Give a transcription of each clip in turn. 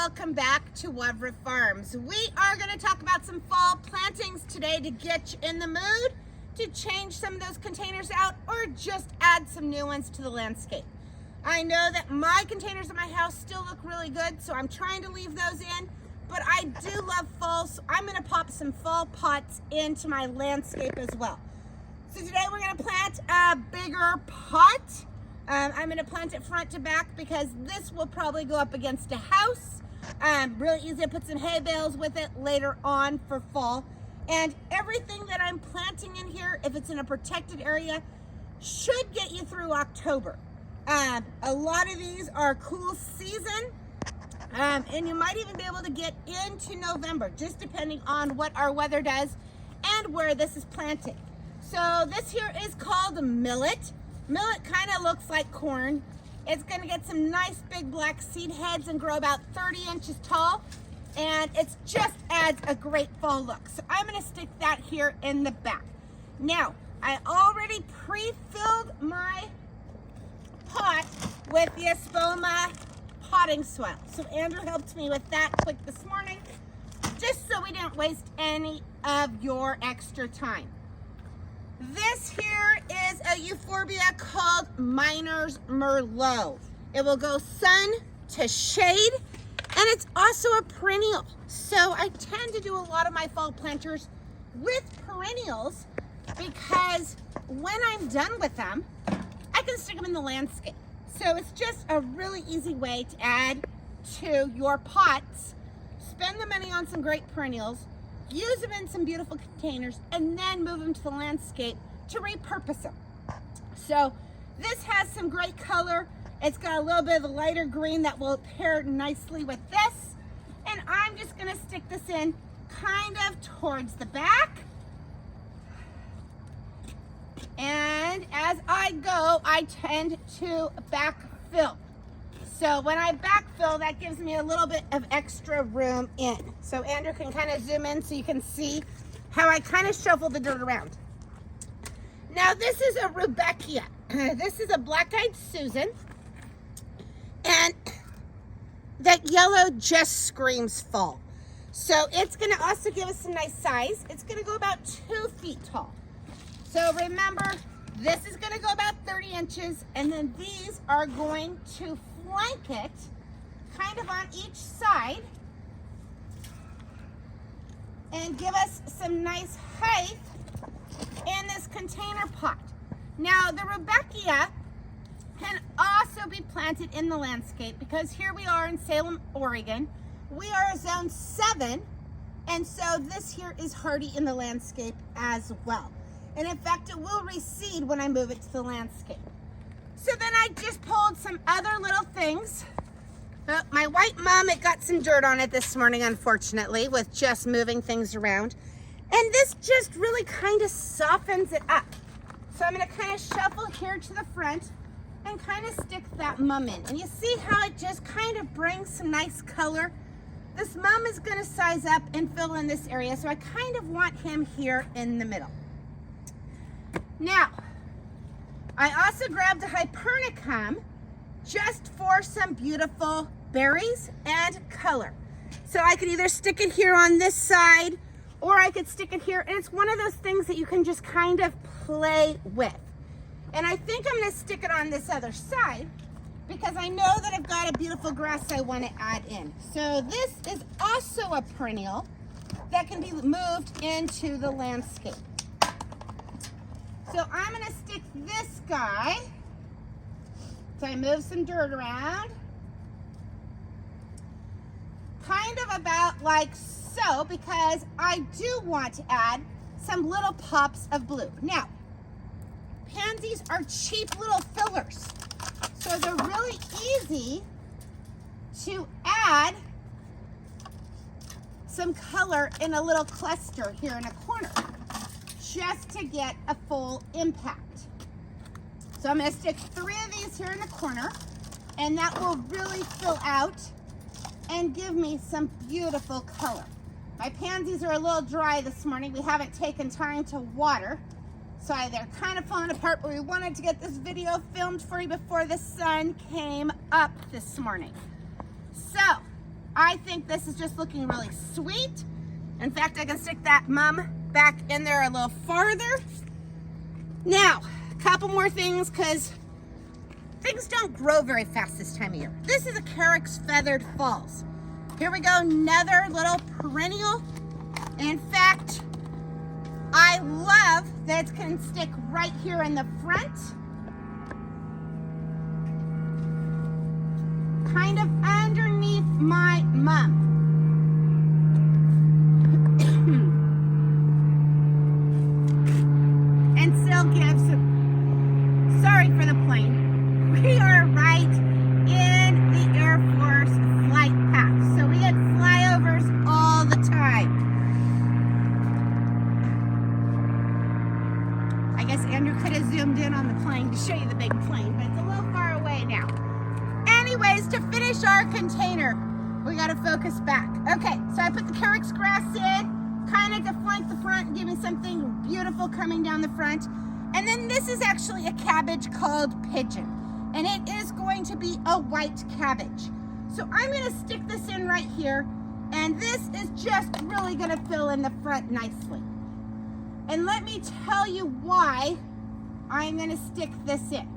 welcome back to Wavra Farms. We are going to talk about some fall plantings today to get you in the mood to change some of those containers out or just add some new ones to the landscape. I know that my containers in my house still look really good, so I'm trying to leave those in, but I do love fall, so I'm going to pop some fall pots into my landscape as well. So today we're going to plant a bigger pot. I'm going to plant it front to back because this will probably go up against a house. Really easy to put some hay bales with it later on for fall. And everything that I'm planting in here, if it's in a protected area, should get you through October. A lot of these are cool season, and you might even be able to get into November, just depending on what our weather does and where this is planted. So this here is called millet. Millet kind of looks like corn. It's going to get some nice big black seed heads and grow about 30 inches tall. And it just adds a great fall look. So I'm going to stick that here in the back. Now, I already pre-filled my pot with the Espoma potting soil. So Andrew helped me with that quick this morning, just so we didn't waste any of your extra time. This here is a euphorbia called Miner's Merlot. It will go sun to shade, and it's also a perennial. So I tend to do a lot of my fall planters with perennials because when I'm done with them, I can stick them in the landscape. So it's just a really easy way to add to your pots, spend the money on some great perennials, use them in some beautiful containers, and then move them to the landscape to repurpose them. So this has some great color. It's got a little bit of the lighter green that will pair nicely with this. And I'm just gonna stick this in kind of towards the back. And as I go, I tend to backfill. So when I backfill, that gives me a little bit of extra room in. So Andrew can kind of zoom in so you can see how I kind of shuffle the dirt around. Now this is a Rudbeckia. This is a black-eyed Susan. And that yellow just screams fall. So it's gonna also give us some nice size. It's gonna go about 2 feet tall. So remember, this is gonna go about 30 inches, and then these are going to flank it kind of on each side and give us some nice height in this container pot. Now the Rudbeckia can also be planted in the landscape because here we are in Salem, Oregon. We are a zone 7, and so this here is hardy in the landscape as well. And in fact, it will reseed when I move it to the landscape. So then I just pulled some other little things. My white mum, it got some dirt on it this morning, unfortunately, with just moving things around. And this just really kind of softens it up. So I'm gonna kind of shuffle here to the front and kind of stick that mum in. And you see how it just kind of brings some nice color? This mum is gonna size up and fill in this area, so I kind of want him here in the middle. Now, I also grabbed a Hypernicum just for some beautiful berries and color. So I could either stick it here on this side, or I could stick it here, and it's one of those things that you can just kind of play with. And I think I'm gonna stick it on this other side because I know that I've got a beautiful grass I wanna add in. So this is also a perennial that can be moved into the landscape. So I'm gonna stick this guy, so I move some dirt around, kind of about like so, because I do want to add some little pops of blue. Now, pansies are cheap little fillers, so they're really easy to add some color in a little cluster here in a corner, just to get a full impact. So I'm gonna stick 3 of these here in the corner, and that will really fill out and give me some beautiful color. My pansies are a little dry this morning. We haven't taken time to water, so they're kind of falling apart, but we wanted to get this video filmed for you before the sun came up this morning. So I I think this is just looking really sweet. In fact, I can stick that mum back in there a little farther. Now, a couple more things, because things don't grow very fast this time of year. This is a Carex Feathered Falls. Here we go, another little perennial. In fact, I love that it can stick right here in the front. Kind of underneath my mum. And still gives, sorry for the plane. We are right in the Air Force flight path. So we get flyovers all the time. I guess Andrew could have zoomed in on the plane to show you the big plane, but it's a little far away now. Anyways, to finish our container, we got to focus back. Okay, so I put the Carex grass in, kind of to flank the front and give me something beautiful coming down the front. And then this is actually a cabbage called Pigeon, and it is going to be a white cabbage. So I'm going to stick this in right here, and this is just really going to fill in the front nicely. And let me tell you why I'm going to stick this in.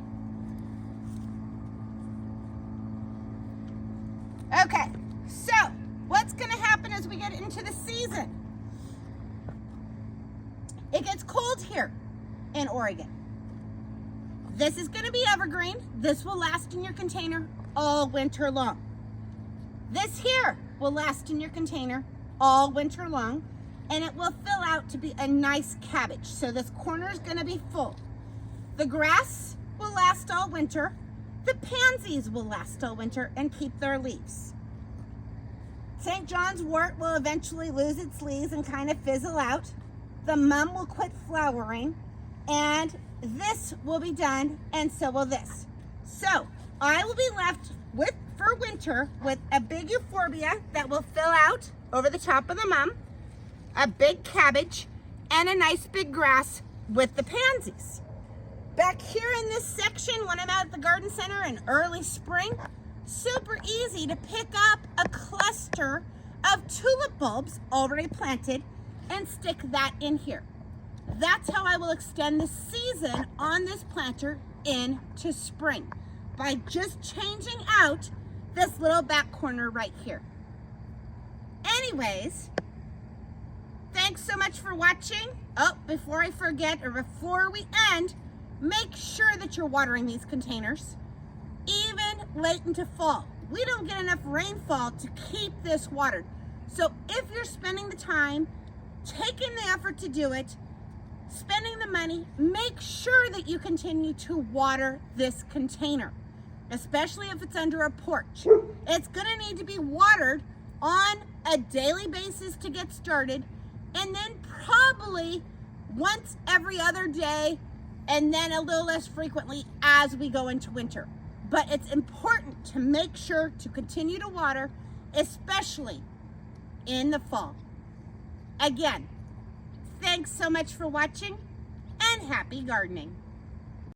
Okay, so what's going to happen as we get into the season? It gets cold here in Oregon. This is going to be evergreen. This will last in your container all winter long. This here will last in your container all winter long, and it will fill out to be a nice cabbage. So this corner is going to be full. The grass will last all winter. The pansies will last all winter and keep their leaves. St. John's wort will eventually lose its leaves and kind of fizzle out. The mum will quit flowering, and this will be done, and so will this. So I will be left with, for winter, with a big euphorbia that will fill out over the top of the mum, a big cabbage, and a nice big grass with the pansies. Back here in this section, when I'm out at the garden center in early spring, super easy to pick up a cluster of tulip bulbs already planted and stick that in here. That's how I will extend the season on this planter into spring, by just changing out this little back corner right here. Anyways, thanks so much for watching. Oh, before I forget, or before we end, make sure that you're watering these containers, even late into fall. We don't get enough rainfall to keep this watered. So if you're spending the time, taking the effort to do it, spending the money, make sure that you continue to water this container, especially if it's under a porch. It's gonna need to be watered on a daily basis to get started, and then probably once every other day, and then a little less frequently as we go into winter. But it's important to make sure to continue to water, especially in the fall. Again, thanks so much for watching, and happy gardening.